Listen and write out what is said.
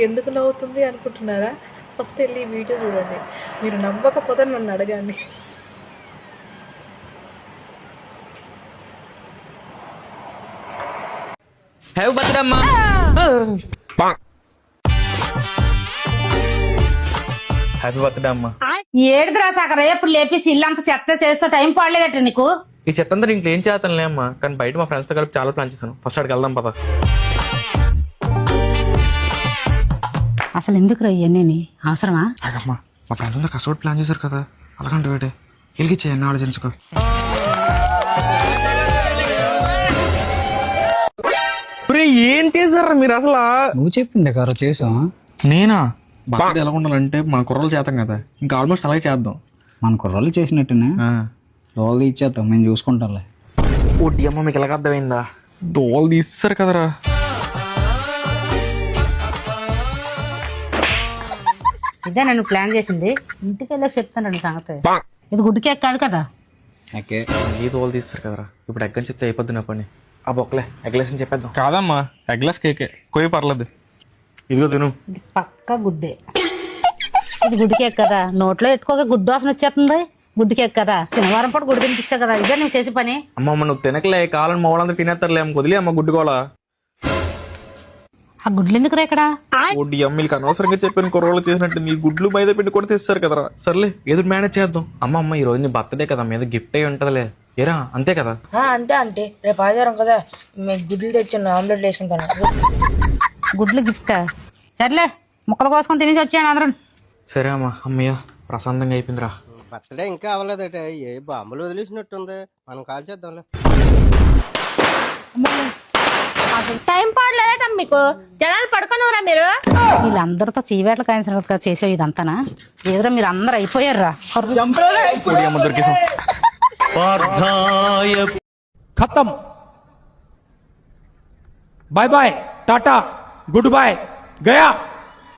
ఎందుకు నవ్వుతుంది అనుకుంటున్నారా? ఫస్ట్ వెళ్ళి ఈ వీడియో చూడండి. మీరు నవ్వకపోతే నన్ను అడగండి. హ్యావ్ బర్త్డే హ్యాపీ బర్త్డే అమ్మా. ఏడుదిరా సాగర్ ఎప్పుడు లేపేసి ఇల్లంతా చెత్త చేస్తూ టైం పడలేదట నీకు. ఈ చెత్త అంతా ఇంట్లో ఏం చేస్తానులే అమ్మా, కానీ బయట మా ఫ్రెండ్స్ తో కలిపి చాలా ప్లాన్ చేశాను. ఫస్ట్ అక్కడికి వెళ్దాం పద. అసలు ఎందుకురా ఇవన్నీ అవసరమా? అమ్మా మా ఫ్రెండ్స్ అంతా కష్టపడి ప్లాన్ చేశారు కదా, అలాగంటే వేటే వెళ్ళి చేయన్న ఆలోచించుకో. ఏం చేశారా మీరు అసలు? నువ్వు చెప్పింది కారా చేసాం. నేనా? బాగా ఎలా ఉండాలంటే మన కుర్రలు చేద్దాం కదా, ఇంకా ఆల్మోస్ట్ అలాగే చేద్దాం. మన కుర్రలు చేసినట్టునే దోలు ఇచ్చేద్దాం, మేము చూసుకుంటాంలే. ఓటి అమ్మ మీకు ఎలాగ అర్థమైందా? దోలు తీస్తారు కదరా. ఇదే నన్ను ప్లాన్ చేసింది. ఇంటికి వెళ్ళక చెప్తాను సంగతి. ఇది గుడ్డు కేక్ కాదు కదా. ఓకే ఏ దోలు తీస్తారు కదరా. ఇప్పుడు ఎగ్ అని చెప్తే అయిపోద్ది నా పని. ఆ బొక్కలే ఎగ్లెస్ అని చెప్పేద్దాం. కాదమ్మా, ఎగ్లెస్ కేకే కొయ్యి పర్లేదు. ఇదిగో తిను. ఇది పక్కా గుడ్డే. ఇది గుడ్డు కేక్ కదా, నోట్లో పెట్టుకోక గుడ్డు వాసన వచ్చేస్తుంది. గుడ్డు కేక్ కదా, శనివారం పాటు గుడ్డు తినిపిస్తా కదా. ఇదే నువ్వు చేసే పని. అమ్మమ్మ నువ్వు తినకలే, కావాలని మా వాళ్ళందరూ తినేస్తారులే. అమ్మ వదిలే అమ్మ గుడ్డు కూడా. ఆ గుడ్లు ఎందుకురా ఇక్కడ? ఓడి అమ్మీలకి అనవసరంగా చెప్పిన కుర్రోళ్ళు చేసినట్టు నీ గుడ్లు మైదా పిండి కూడా తెస్తారు కదరా. సర్లే ఏదో మేనేజ్ చేద్దాం. అమ్మ ఈ రోజు నీ బర్త్డే కదా, మీద గిఫ్ట్ అయి ఉంటదిలే. ఏరా అంతే కదా? అంతే అంటే రేపు ఆదివారం కదా, మీకు గుడ్లు తెచ్చాను, ఆమ్లెట్ వేసుకుంటాను. గుడ్లు గిఫ్టా? సర్లే ముక్కలు కోసుకొని తినేసి వచ్చాను అందరూ. సరే అమ్మా. అమ్మయ్య ప్రశాంతంగా అయిపోయిందిరా. బర్త్డే ఇంకా అవ్వలేదట, ఏ బాంబులు వదిలేసినట్టుంది. మనం కాల్ చేద్దాంలే. టైం పడలేదట మీకు, జనాలు పడుకున్నారా మీరు? వీళ్ళందరితో చీవేట్ల కాయించిన చేసేవి ఇదంతానా? ఏదో మీరు అందరు అయిపోయారా. खत्म, bye bye, tata, goodbye, गया.